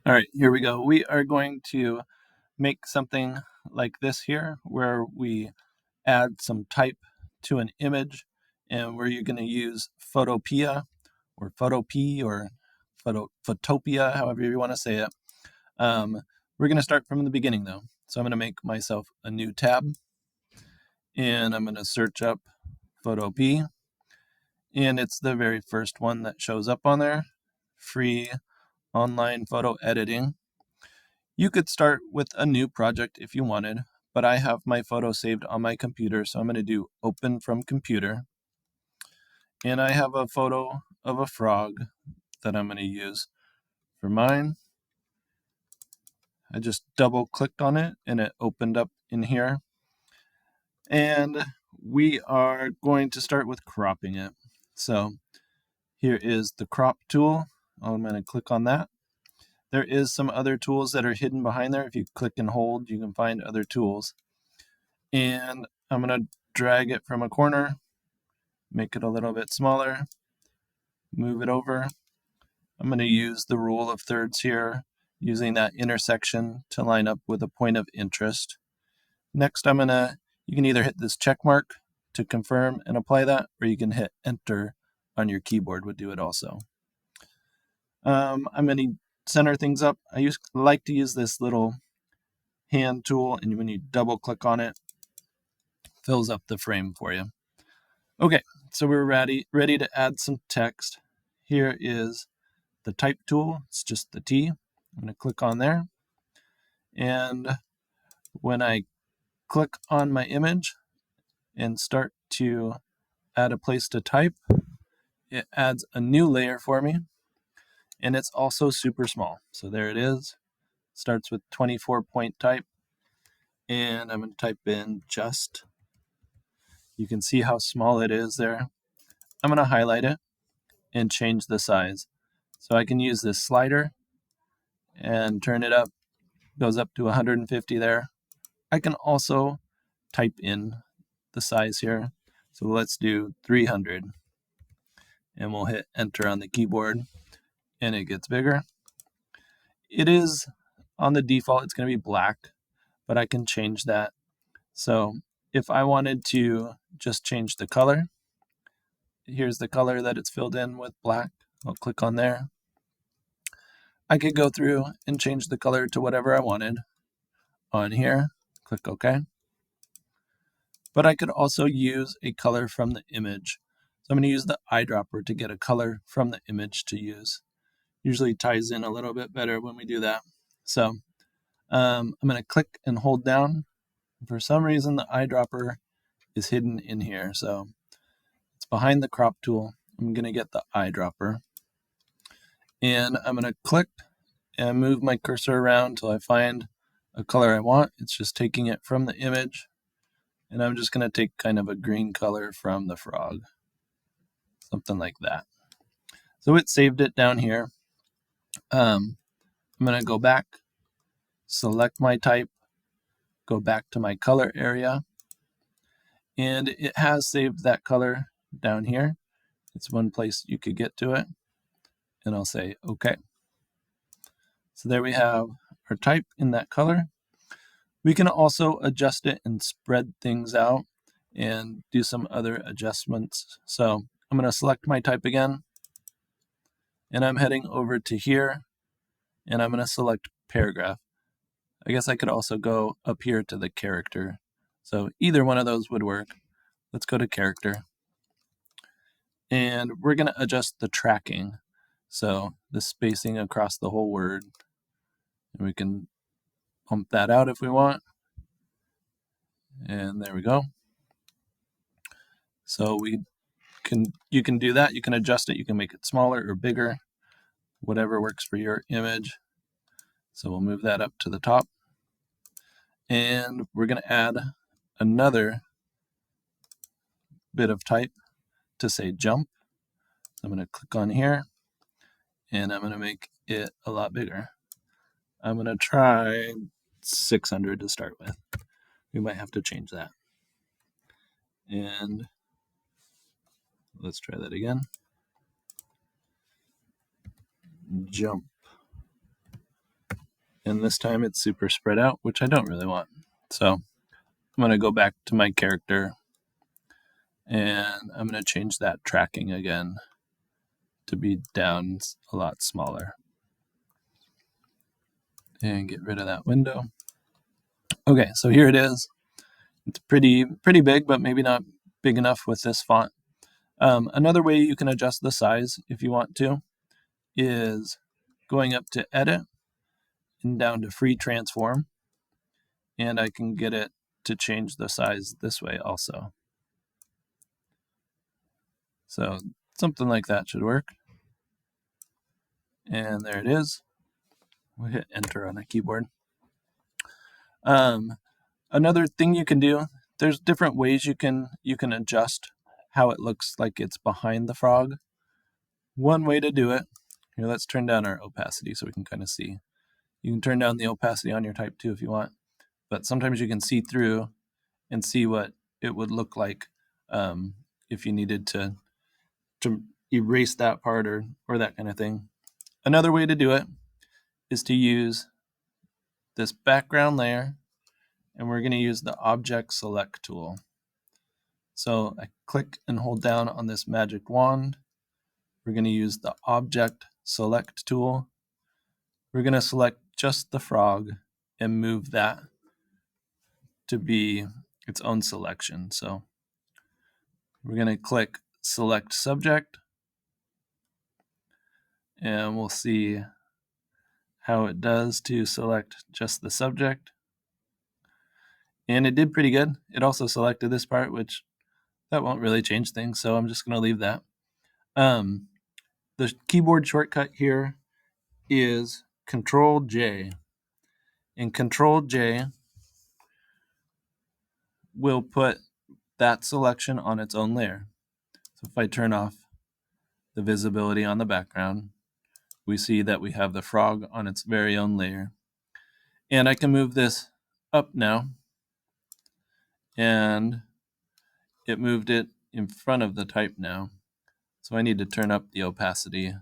All right, here we go. We are going to make something like this here, where we add some type to an image, and where you're going to use Photopea or Photopea or Photopea, however you want to say it. We're going to start from the beginning though. So I'm going to make myself a new tab, and I'm going to search up Photopea, and it's the very first one that shows up on there. Free online photo editing. You could start with a new project if you wanted, but I have my photo saved on my computer, so I'm going to do open from computer. And I have a photo of a frog that I'm going to use for mine. I just double clicked on it and it opened up in here. And we are going to start with cropping it. So here is the crop tool. I'm going to click on that. There is some other tools that are hidden behind there. If you click and hold, you can find other tools. And I'm going to drag it from a corner, make it a little bit smaller, move it over. I'm going to use the rule of thirds here, using that intersection to line up with a point of interest. Next, you can either hit this check mark to confirm and apply that, or you can hit enter on your keyboard would do it also. I'm going to center things up. Like to use this little hand tool, and when you double click on it, fills up the frame for you. Okay, so we're ready to add some text. Here is the type tool. It's just the T. I'm going to click on there. And when I click on my image and start to add a place to type, it adds a new layer for me. And it's also super small. So there it is. Starts with 24-point type. And I'm going to type in just. You can see how small it is there. I'm going to highlight it and change the size. So I can use this slider and turn it up. Goes up to 150 there. I can also type in the size here. So let's do 300. And we'll hit enter on the keyboard and it gets bigger. It is on the default, it's going to be black, but I can change that. So if I wanted to just change the color, here's the color that it's filled in with black. I'll click on there. I could go through and change the color to whatever I wanted on here. Click OK. But I could also use a color from the image. So I'm going to use the eyedropper to get a color from the image to use. Usually ties in a little bit better when we do that. So I'm going to click and hold down. For some reason, the eyedropper is hidden in here. So it's behind the crop tool. I'm going to get the eyedropper. And I'm going to click and move my cursor around until I find a color I want. It's just taking it from the image. And I'm just going to take kind of a green color from the frog. Something like that. So it saved it down here. I'm going to go back, select my type, go back to my color area, and it has saved that color down here. It's one place you could get to it, and I'll say OK. So there we have our type in that color. We can also adjust it and spread things out and do some other adjustments. So I'm going to select my type again, and I'm heading over to here, and I'm going to select paragraph. I guess I could also go up here to the character. So either one of those would work. Let's go to character. And we're going to adjust the tracking. So the spacing across the whole word. And we can pump that out if we want. And there we go. So you can do that. You can adjust it. You can make it smaller or bigger, whatever works for your image. So we'll move that up to the top. And we're going to add another bit of type to say jump. I'm going to click on here, and I'm going to make it a lot bigger. I'm going to try 600 to start with. We might have to change that. And let's try that again. Jump. and this time it's super spread out, which I don't really want. So I'm going to go back to my character, and I'm going to change that tracking again to be down a lot smaller. And get rid of that window. Okay, so here it is. It's pretty big, but maybe not big enough with this font. Another way you can adjust the size if you want to is going up to Edit and down to Free Transform, and I can get it to change the size this way also. So something like that should work. And there it is. We'll hit Enter on a keyboard. Another thing you can do, there's different ways you can adjust how it looks like it's behind the frog. One way to do it, here, let's turn down our opacity so we can kind of see. You can turn down the opacity on your type too if you want, but sometimes you can see through and see what it would look like if you needed to erase that part or that kind of thing. Another way to do it is to use this background layer, and we're going to use the Object Select tool. So I click and hold down on this magic wand. We're going to use the Object Select tool. We're going to select just the frog and move that to be its own selection. So we're going to click Select Subject, and we'll see how it does to select just the subject. And it did pretty good. It also selected this part, which that won't really change things, so I'm just going to leave that. The keyboard shortcut here is Control J. And Control J will put that selection on its own layer. So if I turn off the visibility on the background, we see that we have the frog on its very own layer. And I can move this up now, and it moved it in front of the type now. So I need to turn up the opacity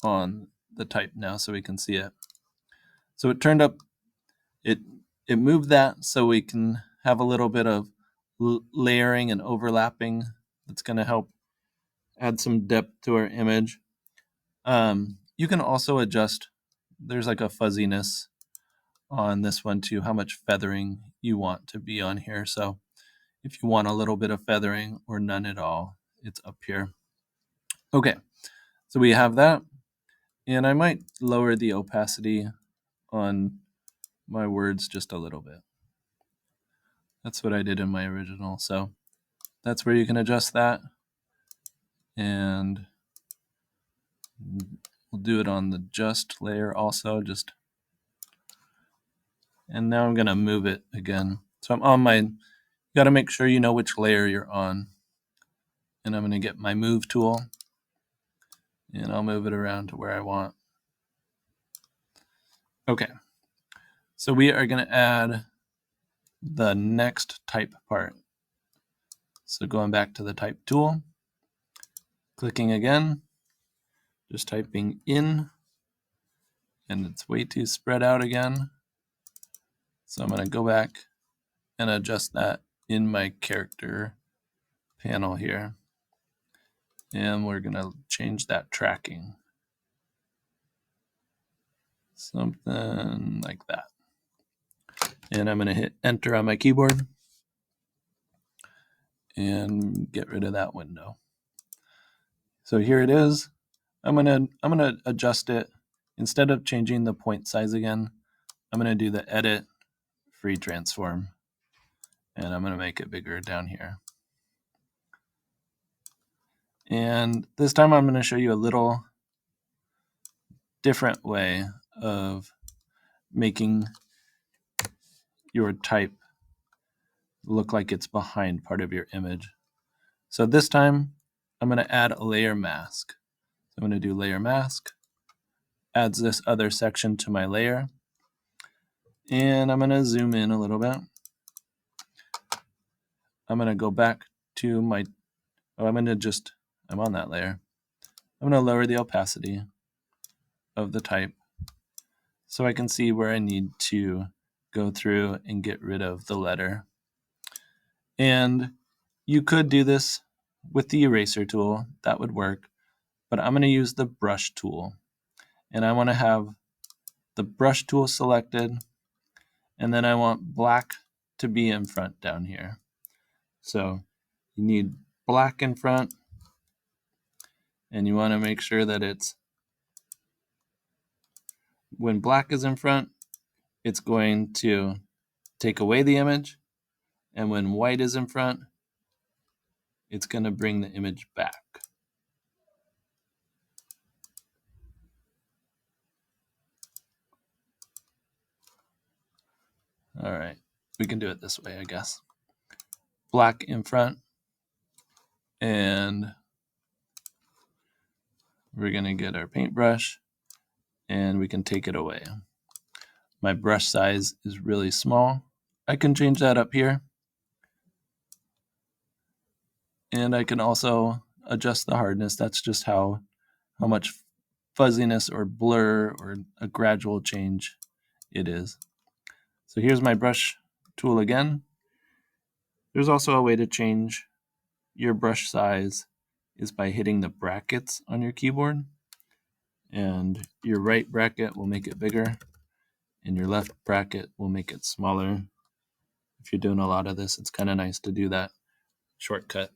on the type now so we can see it. So it turned up, it moved that so we can have a little bit of layering and overlapping that's going to help add some depth to our image. You can also adjust, there's like a fuzziness on this one too, how much feathering you want to be on here. So if you want a little bit of feathering or none at all, it's up here. Okay, so we have that, and I might lower the opacity on my words just a little bit. That's what I did in my original, so that's where you can adjust that, and we'll do it on the just layer also, and now I'm going to move it again. So I'm on my, you got to make sure you know which layer you're on, and I'm going to get my move tool, and I'll move it around to where I want. Okay, so we are going to add the next type part. So going back to the type tool, clicking again, just typing in, and it's way too spread out again. So I'm going to go back and adjust that in my character panel here. And we're going to change that tracking. Something like that. And I'm going to hit Enter on my keyboard and get rid of that window. So here it is. I'm gonna adjust it. Instead of changing the point size again, I'm gonna do the Edit, Free Transform, and I'm gonna make it bigger down here. And this time I'm gonna show you a little different way of making your type look like it's behind part of your image. So this time I'm gonna add a layer mask. So I'm gonna do layer mask, adds this other section to my layer, and I'm gonna zoom in a little bit. I'm gonna go back to my, I'm on that layer. I'm gonna lower the opacity of the type so I can see where I need to go through and get rid of the letter. And you could do this with the eraser tool, that would work, but I'm going to use the brush tool. And I want to have the brush tool selected, and then I want black to be in front down here. So you need black in front, and you want to make sure that it's, when black is in front, it's going to take away the image, and when white is in front, it's going to bring the image back. All right, we can do it this way, I guess. Black in front, and we're going to get our paintbrush, and we can take it away. My brush size is really small. I can change that up here. And I can also adjust the hardness. That's just how much fuzziness or blur or a gradual change it is. So here's my brush tool again. There's also a way to change your brush size is by hitting the brackets on your keyboard. And your right bracket will make it bigger, and your left bracket will make it smaller. If you're doing a lot of this, it's kind of nice to do that shortcut.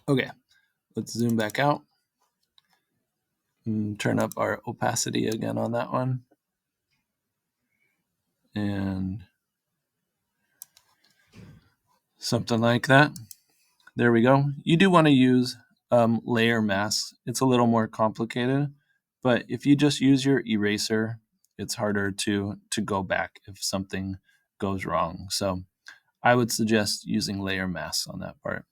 Okay, let's zoom back out and turn up our opacity again on that one. And something like that. There we go. You do want to use layer masks. It's a little more complicated, but if you just use your eraser, it's harder to go back if something goes wrong. So I would suggest using layer masks on that part.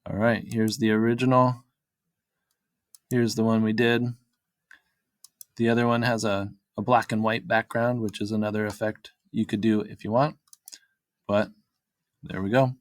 All right, here's the original. Here's the one we did. The other one has a black and white background, which is another effect you could do if you want. But there we go.